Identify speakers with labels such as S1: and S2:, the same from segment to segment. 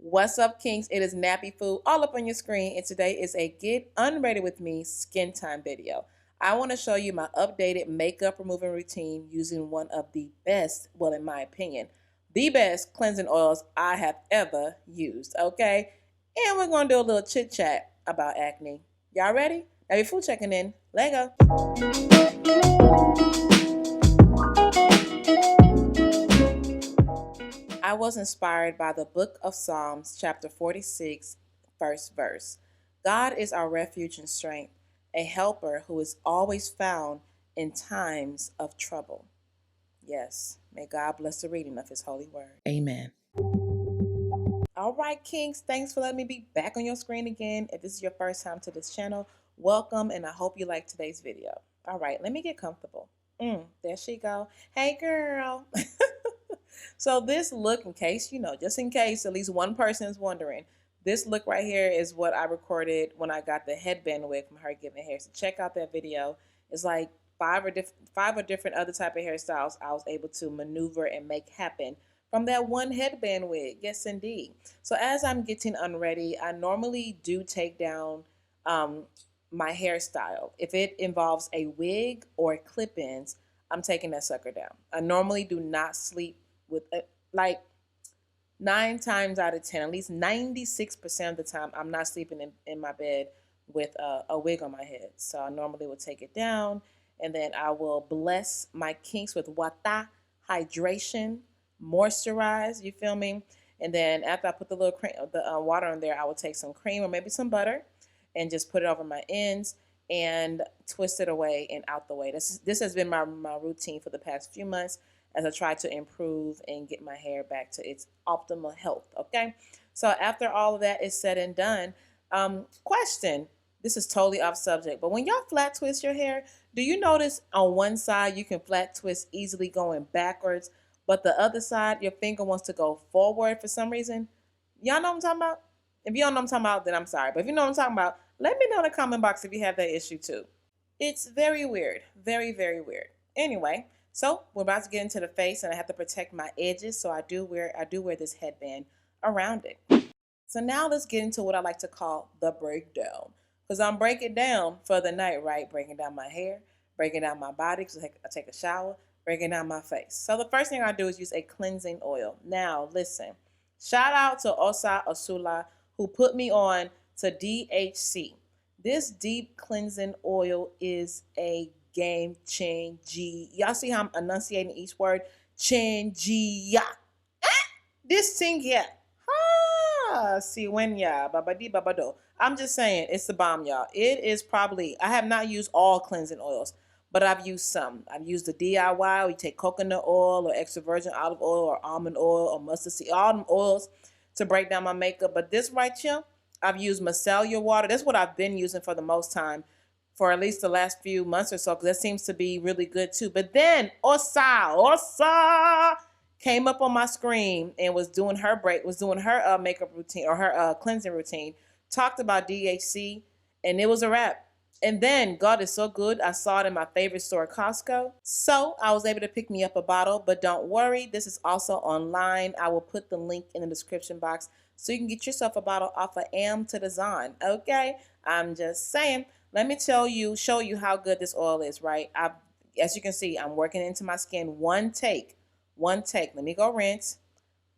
S1: What's up, Kings? It is Nappyfu all up on your screen, and today is a Get Unready With Me skin time video. I want to show you my updated makeup removing routine using one of the best, well, in my opinion, the best cleansing oils I have ever used, okay? And we're going to do a little chit chat about acne. Y'all ready? Nappyfu checking in. Let go. I was inspired by the book of Psalms, chapter 46, first verse. God is our refuge and strength, a helper who is always found in times of trouble. Yes, may God bless the reading of his holy word. Amen. All right, Kings, thanks for letting me be back on your screen again. If this is your first time to this channel, welcome, and I hope you like today's video. All right, let me get comfortable. There she go. Hey, girl. So this look, in case, just in case at least one person is wondering, this look right here is what I recorded when I got the headband wig from her giving hair. So check out that video. It's like five or different other type of hairstyles I was able to maneuver and make happen from that one headband wig. Yes, indeed. So as I'm getting unready, I normally do take down my hairstyle. If it involves a wig or clip-ins, I'm taking that sucker down. I normally do not sleep with like 9 times out of 10, at least 96% of the time, I'm not sleeping in my bed with a wig on my head. So I normally will take it down, and then I will bless my kinks with wata, hydration, moisturize, you feel me? And then after I put the little cream, the water in there, I will take some cream or maybe some butter and just put it over my ends and twist it away and out the way. This has been my routine for the past few months as I try to improve and get my hair back to its optimal health, okay? So after all of that is said and done, question, this is totally off subject, but when y'all flat twist your hair, do you notice on one side you can flat twist easily going backwards, but the other side, your finger wants to go forward for some reason? Y'all know what I'm talking about? If you don't know what I'm talking about, then I'm sorry. But if you know what I'm talking about, let me know in the comment box if you have that issue too. It's very weird. Very, very weird. Anyway, so we're about to get into the face, and I have to protect my edges, so I do wear this headband around it. So now let's get into what I like to call the breakdown, because I'm breaking down for the night, right? Breaking down my hair, breaking down my body, because I take a shower, breaking down my face. So the first thing I do is use a cleansing oil. Now listen, shout out to Osa Asula who put me on to DHC. This deep cleansing oil is a game changer. Y'all see how I'm enunciating each word? Changia. This thing here. See when ya babadi babado. I'm just saying it's the bomb, y'all. It is probably, I have not used all cleansing oils, but I've used some. I've used the DIY. We take coconut oil or extra virgin olive oil or almond oil or mustard seed, all them oils to break down my makeup. But this right here, I've used micellar water. That's what I've been using for the most time, for at least the last few months or so, because that seems to be really good too. But then Osa came up on my screen and was doing her makeup routine or her cleansing routine, talked about DHC, and it was a wrap. And then, God is so good, I saw it in my favorite store, Costco. So I was able to pick me up a bottle, but don't worry, this is also online. I will put the link in the description box so you can get yourself a bottle off of Amazon, okay? I'm just saying. Let me show you how good this oil is, right? As you can see, I'm working into my skin one take. Let me go rinse.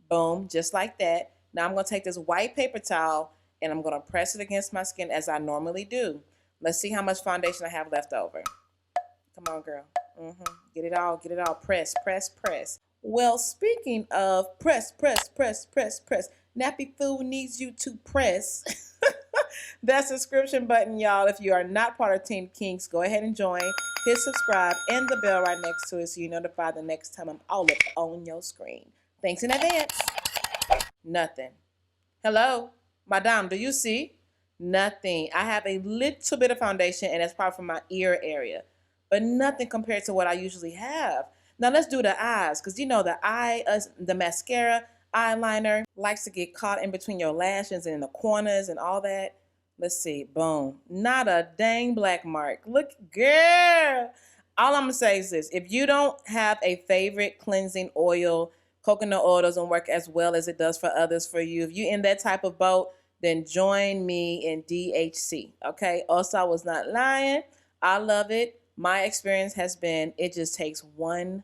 S1: Boom, just like that. Now I'm going to take this white paper towel and I'm going to press it against my skin as I normally do. Let's see how much foundation I have left over. Come on, girl. Get it all. Press, press, press. Well, speaking of press, Nappyfu needs you to press that subscription button, y'all. If you are not part of Team Kinks, go ahead and join. Hit subscribe and the bell right next to it so you're notified the next time I'm all up on your screen. Thanks in advance. Nothing. Hello, madame, do you see? Nothing. I have a little bit of foundation, and that's probably from my ear area, but nothing compared to what I usually have. Now let's do the eyes, because you know the mascara, eyeliner likes to get caught in between your lashes and in the corners and all that. Let's see. Boom. Not a dang black mark. Look, girl. All I'm going to say is this. If you don't have a favorite cleansing oil coconut oil doesn't work as well as it does for others for you. If you're in that type of boat, then join me in DHC. Okay. Also, I was not lying. I love it. My experience has been it just takes one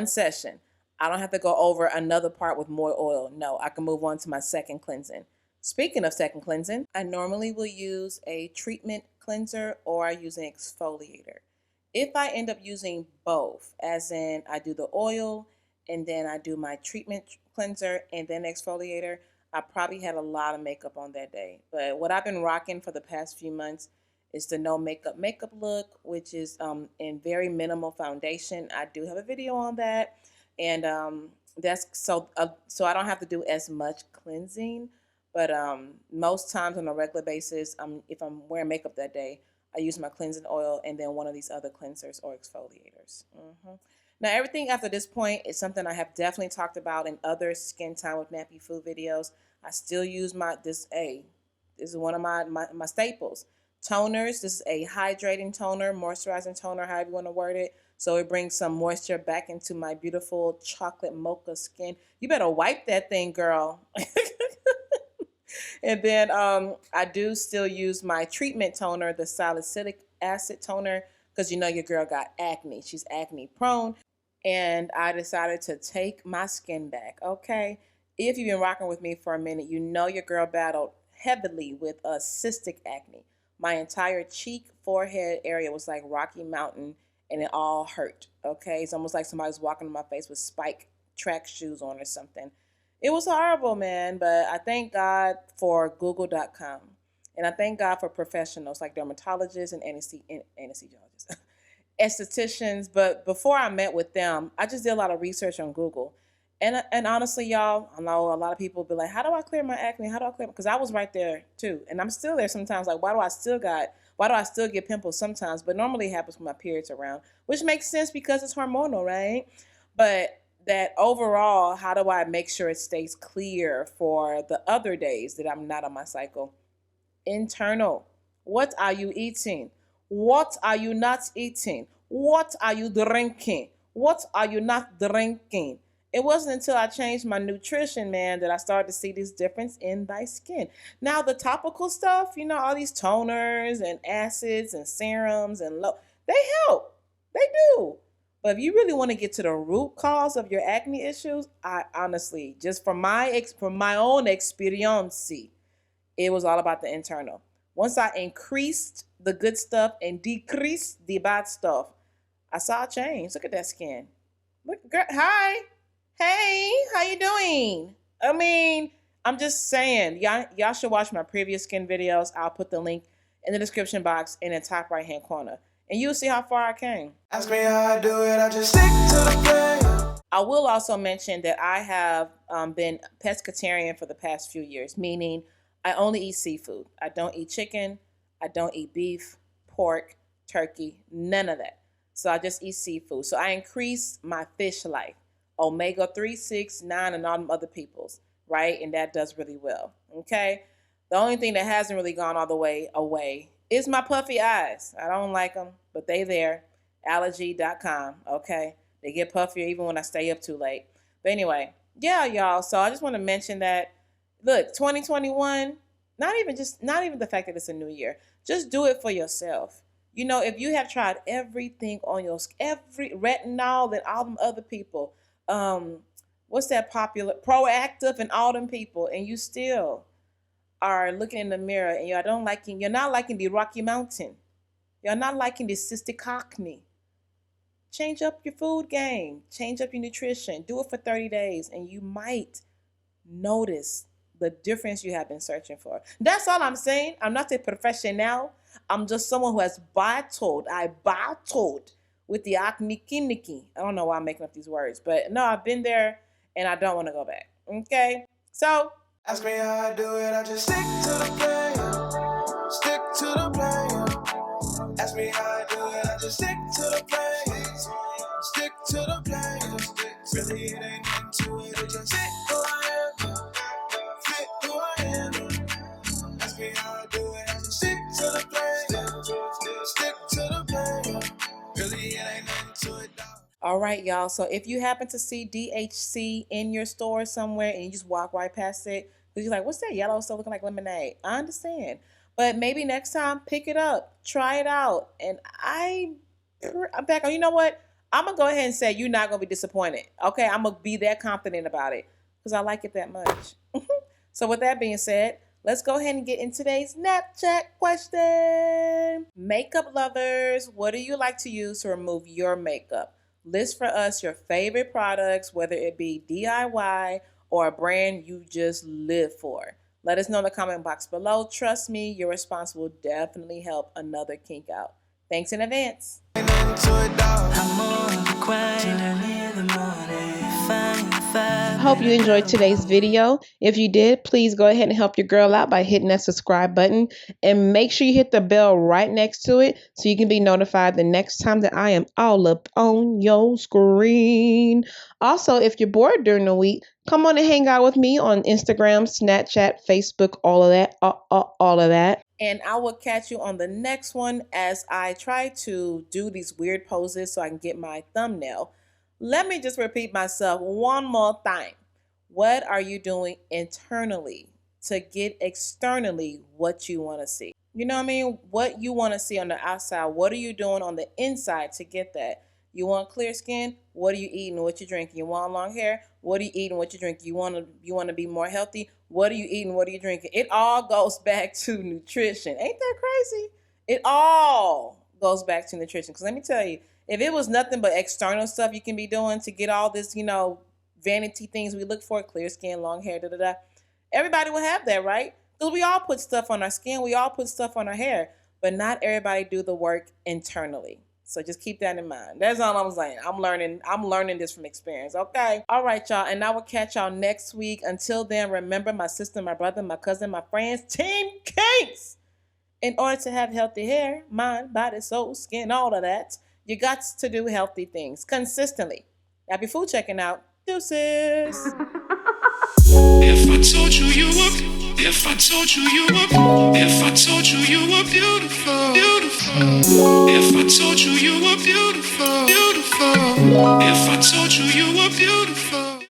S1: session. I don't have to go over another part with more oil. No, I can move on to my second cleansing. Speaking of second cleansing, I normally will use a treatment cleanser or I use an exfoliator. If I end up using both, as in I do the oil and then I do my treatment cleanser and then exfoliator, I probably had a lot of makeup on that day. But what I've been rocking for the past few months is the no makeup look, which is in very minimal foundation. I do have a video on that, and that's so I don't have to do as much cleansing. But most times on a regular basis, if I'm wearing makeup that day, I use my cleansing oil and then one of these other cleansers or exfoliators. Now, everything after this point is something I have definitely talked about in other Skin Time with Nappyfu videos. I still use this is one of my staples. Toners. This is a hydrating toner, moisturizing toner, however you want to word it. So it brings some moisture back into my beautiful chocolate mocha skin. You better wipe that thing, girl. And then I do still use my treatment toner, the salicylic acid toner, because you know your girl got acne. She's acne prone. And I decided to take my skin back, okay? If you've been rocking with me for a minute, you know your girl battled heavily with cystic acne. My entire cheek, forehead area was like Rocky Mountain, and it all hurt, okay? It's almost like somebody's walking on my face with spike track shoes on or something. It was horrible, man, but I thank God for Google.com. And I thank God for professionals like dermatologists and anesthesiologists, aestheticians. But before I met with them, I just did a lot of research on Google. And honestly, y'all, I know a lot of people be like, how do I clear my acne? How do I clear? Because I was right there too. And I'm still there sometimes. Like, why do I still get pimples sometimes? But normally it happens when my period's around, which makes sense because it's hormonal, right? But that overall, how do I make sure it stays clear for the other days that I'm not on my cycle? Internal. What are you eating? What are you not eating? What are you drinking? What are you not drinking? It wasn't until I changed my nutrition, man, that I started to see this difference in thy skin. Now, the topical stuff, you know, all these toners and acids and serums and they help. They do. But if you really want to get to the root cause of your acne issues, I honestly, just from my own experience, it was all about the internal. Once I increased the good stuff and decreased the bad stuff, I saw a change. Look at that skin. Look, girl, hi. Hey, how you doing? I mean, I'm just saying, y'all should watch my previous skin videos. I'll put the link in the description box in the top right-hand corner. And you'll see how far I came. Ask me how I do it, I just stick to the plan. I will also mention that I have been pescatarian for the past few years, meaning I only eat seafood. I don't eat chicken. I don't eat beef, pork, turkey, none of that. So I just eat seafood. So I increased my fish life. Omega-3, 6, 9, and all them other peoples, right? And that does really well, okay? The only thing that hasn't really gone all the way away is my puffy eyes. I don't like them, but they there. Allergy.com, okay? They get puffier even when I stay up too late. But anyway, yeah, y'all. So I just want to mention that, look, 2021, not even the fact that it's a new year. Just do it for yourself. You know, if you have tried everything on your skin, every retinol and all them other people, what's that popular proactive and all them people, and you still are looking in the mirror and you're not liking the Rocky Mountain, you're not liking the cystic acne, change up your food game, change up your nutrition, do it for 30 days and you might notice the difference you have been searching for. That's all I'm saying. I'm not a professional. I'm just someone who has battled with the acne. I don't know why I'm making up these words, but no, I've been there and I don't want to go back. Okay? So, ask me how I do it, I just stick to the plan. Stick to the plan. Ask me how I do it, I just stick to the plan. Stick to the plan. Really, it ain't into it, it just fit who I am. Fit who I am. Ask me how I do it, I just stick to the plan. Stick to the plan. Really, it ain't into it, dog. All right, y'all. So if you happen to see DHC in your store somewhere and you just walk right past it, because you're like, what's that yellow stuff looking like lemonade? I understand. But maybe next time, pick it up, try it out. And I'm back on, you know what? I'm going to go ahead and say you're not going to be disappointed. Okay, I'm going to be that confident about it because I like it that much. So with that being said, let's go ahead and get into today's Napchat question. Makeup lovers, what do you like to use to remove your makeup? List for us your favorite products, whether it be DIY or a brand you just live for. Let us know in the comment box below. Trust me, your response will definitely help another kink out. Thanks in advance. I hope you enjoyed today's video. If you did, please go ahead and help your girl out by hitting that subscribe button and make sure you hit the bell right next to it so you can be notified the next time that I am all up on your screen. Also, if you're bored during the week, come on and hang out with me on Instagram, Snapchat, Facebook, all of that, all of that. And I will catch you on the next one as I try to do these weird poses so I can get my thumbnail. Let me just repeat myself one more time. What are you doing internally to get externally what you want to see? You know what I mean? What you want to see on the outside. What are you doing on the inside to get that? You want clear skin? What are you eating? What you drinking? You want long hair? What are you eating? What you drinking? You want to be more healthy? What are you eating? What are you drinking? It all goes back to nutrition. Ain't that crazy? It all goes back to nutrition. Because let me tell you, if it was nothing but external stuff you can be doing to get all this, vanity things we look for, clear skin, long hair, everybody will have that, right? Because we all put stuff on our skin. We all put stuff on our hair. But not everybody do the work internally. So just keep that in mind. That's all I'm saying. I'm learning this from experience, okay? All right, y'all. And I will catch y'all next week. Until then, remember my sister, my brother, my cousin, my friends, Team Kinks. In order to have healthy hair, mind, body, soul, skin, all of that, you got to do healthy things consistently. Nappyfu checking out. Deuces.
S2: If I told you you were, if I told you you were, if I told you you were beautiful, beautiful. If I told you you were beautiful, beautiful. If I told you you were beautiful.